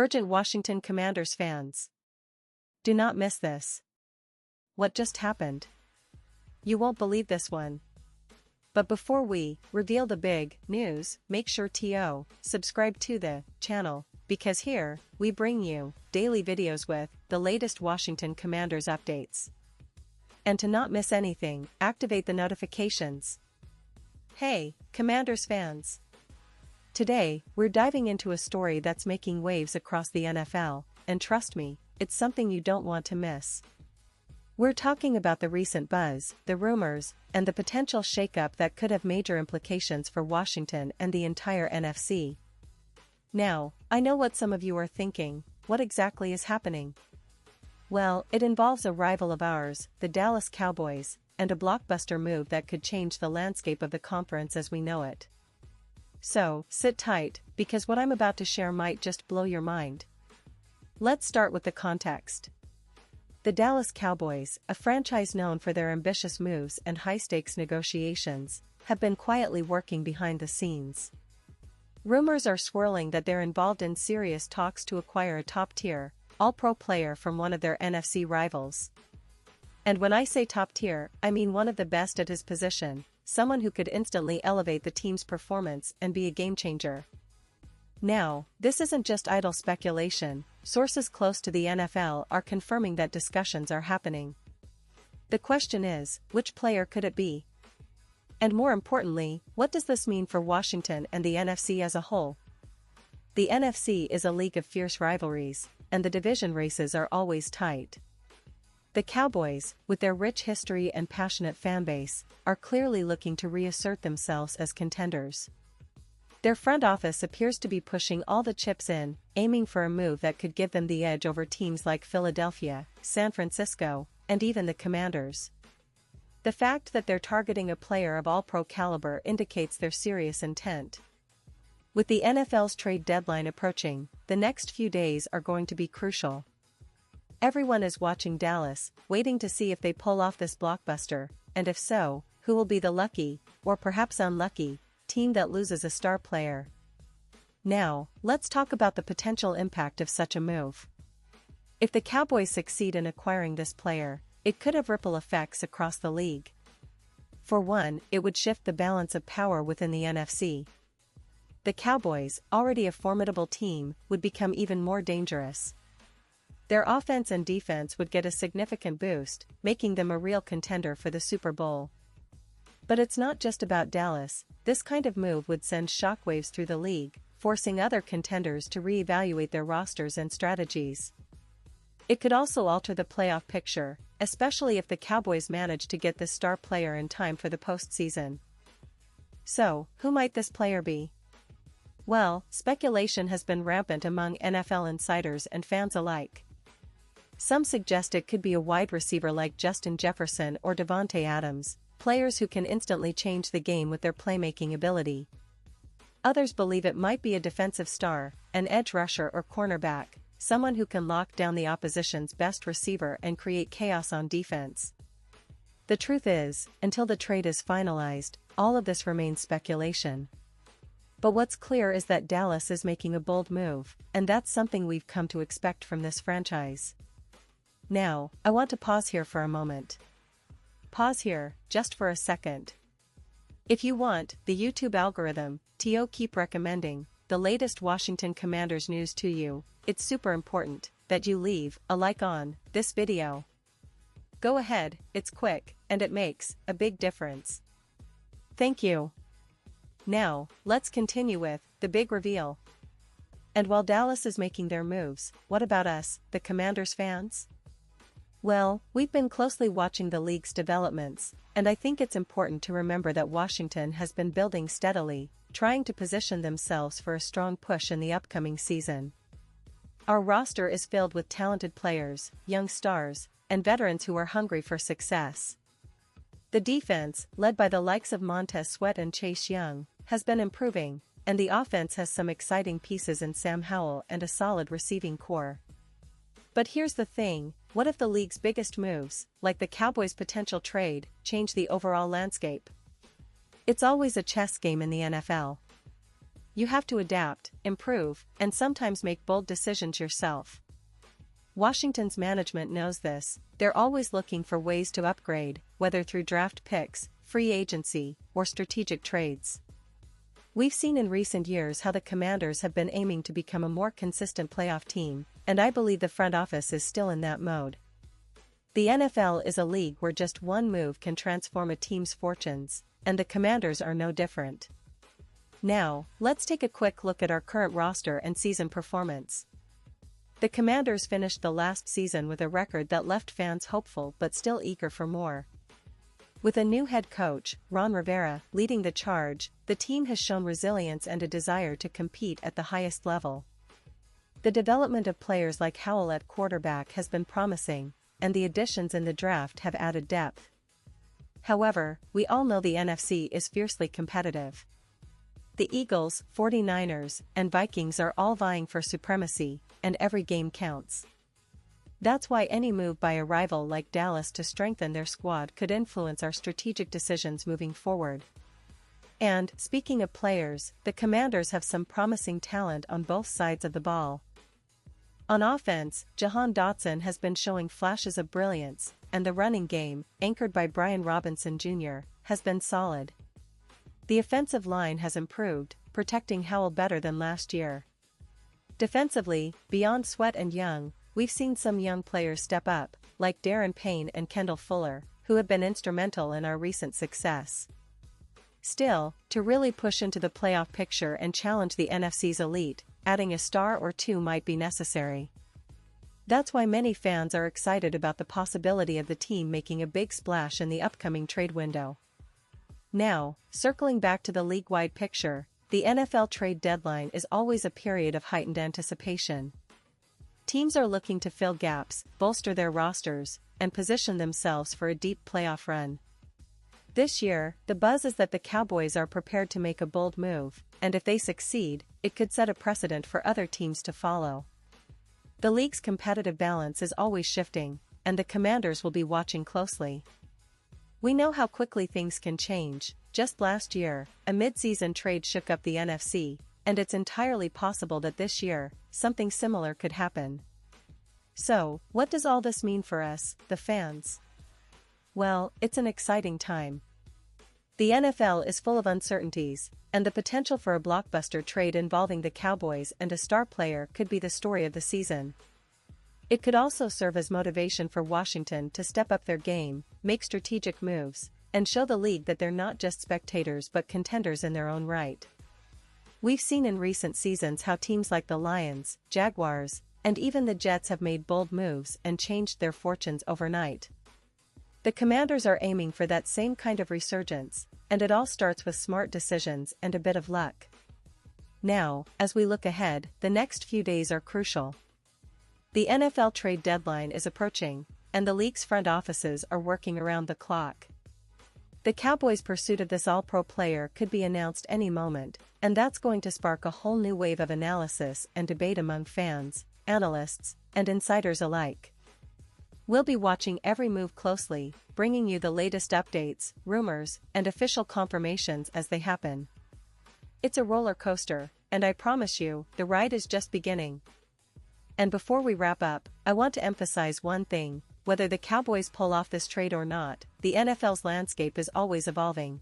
Urgent Washington Commanders fans. Do not miss this. What just happened? You won't believe this one. But before we reveal the big news, make sure to subscribe to the channel, because here, we bring you daily videos with the latest Washington Commanders updates. And to not miss anything, activate the notifications. Hey, Commanders fans! Today, we're diving into a story that's making waves across the NFL, and trust me, it's something you don't want to miss. We're talking about the recent buzz, the rumors, and the potential shakeup that could have major implications for Washington and the entire NFC. Now, I know what some of you are thinking: what exactly is happening? Well, it involves a rival of ours, the Dallas Cowboys, and a blockbuster move that could change the landscape of the conference as we know it. So, sit tight, because what I'm about to share might just blow your mind. Let's start with the context. The Dallas Cowboys, a franchise known for their ambitious moves and high-stakes negotiations, have been quietly working behind the scenes. Rumors are swirling that they're involved in serious talks to acquire a top-tier, all-pro player from one of their NFC rivals. And when I say top-tier, I mean one of the best at his position, someone who could instantly elevate the team's performance and be a game-changer. Now, this isn't just idle speculation. Sources close to the NFL are confirming that discussions are happening. The question is, which player could it be? And more importantly, what does this mean for Washington and the NFC as a whole? The NFC is a league of fierce rivalries, and the division races are always tight. The Cowboys, with their rich history and passionate fanbase, are clearly looking to reassert themselves as contenders. Their front office appears to be pushing all the chips in, aiming for a move that could give them the edge over teams like Philadelphia, San Francisco, and even the Commanders. The fact that they're targeting a player of all-pro caliber indicates their serious intent. With the NFL's trade deadline approaching, the next few days are going to be crucial. Everyone is watching Dallas, waiting to see if they pull off this blockbuster, and if so, who will be the lucky, or perhaps unlucky, team that loses a star player. Now, let's talk about the potential impact of such a move. If the Cowboys succeed in acquiring this player, it could have ripple effects across the league. For one, it would shift the balance of power within the NFC. The Cowboys, already a formidable team, would become even more dangerous. Their offense and defense would get a significant boost, making them a real contender for the Super Bowl. But it's not just about Dallas. This kind of move would send shockwaves through the league, forcing other contenders to reevaluate their rosters and strategies. It could also alter the playoff picture, especially if the Cowboys manage to get this star player in time for the postseason. So, who might this player be? Well, speculation has been rampant among NFL insiders and fans alike. Some suggest it could be a wide receiver like Justin Jefferson or Davante Adams, players who can instantly change the game with their playmaking ability. Others believe it might be a defensive star, an edge rusher or cornerback, someone who can lock down the opposition's best receiver and create chaos on defense. The truth is, until the trade is finalized, all of this remains speculation. But what's clear is that Dallas is making a bold move, and that's something we've come to expect from this franchise. Now, I want to pause here for a moment. Pause here, just for a second. If you want the YouTube algorithm to keep recommending the latest Washington Commanders news to you, it's super important that you leave a like on this video. Go ahead, it's quick, and it makes a big difference. Thank you. Now, let's continue with the big reveal. And while Dallas is making their moves, what about us, the Commanders fans? Well, we've been closely watching the league's developments, and I think it's important to remember that Washington has been building steadily, trying to position themselves for a strong push in the upcoming season. Our roster is filled with talented players, young stars, and veterans who are hungry for success. The defense, led by the likes of Montez Sweat and Chase Young, has been improving, and the offense has some exciting pieces in Sam Howell and a solid receiving core. But here's the thing, what if the league's biggest moves, like the Cowboys' potential trade, change the overall landscape? It's always a chess game in the NFL. you have to adapt, improve, and sometimes make bold decisions yourself. Washington's management knows this. They're always looking for ways to upgrade, whether through draft picks, free agency, or strategic trades. We've seen in recent years how the Commanders have been aiming to become a more consistent playoff team, and I believe the front office is still in that mode. The NFL is a league where just one move can transform a team's fortunes, and the Commanders are no different. Now, let's take a quick look at our current roster and season performance. The Commanders finished the last season with a record that left fans hopeful but still eager for more. With a new head coach, Ron Rivera, leading the charge, the team has shown resilience and a desire to compete at the highest level. The development of players like Howell at quarterback has been promising, and the additions in the draft have added depth. However, we all know the NFC is fiercely competitive. The Eagles, 49ers, and Vikings are all vying for supremacy, and every game counts. That's why any move by a rival like Dallas to strengthen their squad could influence our strategic decisions moving forward. And, speaking of players, the Commanders have some promising talent on both sides of the ball. On offense, Jahan Dotson has been showing flashes of brilliance, and the running game, anchored by Brian Robinson Jr., has been solid. The offensive line has improved, protecting Howell better than last year. Defensively, beyond Sweat and Young, we've seen some young players step up, like Darren Payne and Kendall Fuller, who have been instrumental in our recent success. Still, to really push into the playoff picture and challenge the NFC's elite, adding a star or two might be necessary. That's why many fans are excited about the possibility of the team making a big splash in the upcoming trade window. Now, circling back to the league-wide picture, the NFL trade deadline is always a period of heightened anticipation. Teams are looking to fill gaps, bolster their rosters, and position themselves for a deep playoff run. This year, the buzz is that the Cowboys are prepared to make a bold move, and if they succeed, it could set a precedent for other teams to follow. The league's competitive balance is always shifting, and the Commanders will be watching closely. We know how quickly things can change. Just last year, a mid-season trade shook up the NFC, and it's entirely possible that this year, something similar could happen. So, what does all this mean for us, the fans? Well, it's an exciting time. The NFL is full of uncertainties, and the potential for a blockbuster trade involving the Cowboys and a star player could be the story of the season. It could also serve as motivation for Washington to step up their game, make strategic moves, and show the league that they're not just spectators but contenders in their own right. We've seen in recent seasons how teams like the Lions, Jaguars, and even the Jets have made bold moves and changed their fortunes overnight. The Commanders are aiming for that same kind of resurgence, and it all starts with smart decisions and a bit of luck. Now, as we look ahead, the next few days are crucial. The NFL trade deadline is approaching, and the league's front offices are working around the clock. The Cowboys' pursuit of this all-pro player could be announced any moment, and that's going to spark a whole new wave of analysis and debate among fans, analysts, and insiders alike. We'll be watching every move closely, bringing you the latest updates, rumors, and official confirmations as they happen. It's a roller coaster, and I promise you, the ride is just beginning. And before we wrap up, I want to emphasize one thing: whether the Cowboys pull off this trade or not, the NFL's landscape is always evolving.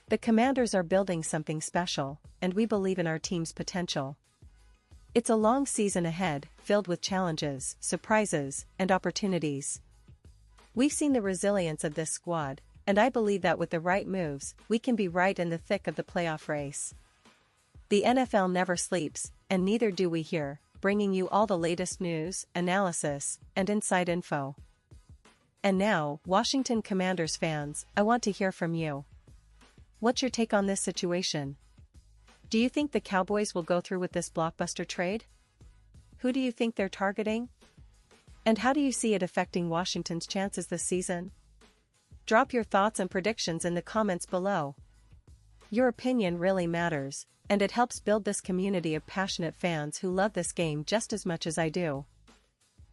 The Commanders are building something special, and we believe in our team's potential. It's a long season ahead, filled with challenges, surprises, and opportunities. We've seen the resilience of this squad, and I believe that with the right moves, we can be right in the thick of the playoff race. The NFL never sleeps, and neither do we here, bringing you all the latest news, analysis, and inside info. And now, Washington Commanders fans, I want to hear from you. What's your take on this situation? Do you think the Cowboys will go through with this blockbuster trade? Who do you think they're targeting? And how do you see it affecting Washington's chances this season? Drop your thoughts and predictions in the comments below. Your opinion really matters, and it helps build this community of passionate fans who love this game just as much as I do.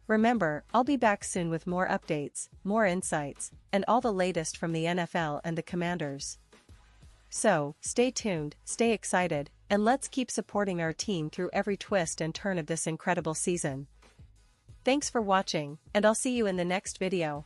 Remember, I'll be back soon with more updates, more insights, and all the latest from the NFL and the Commanders. So, stay tuned, stay excited, And let's keep supporting our team through every twist and turn of this incredible season. Thanks for watching, and I'll see you in the next video.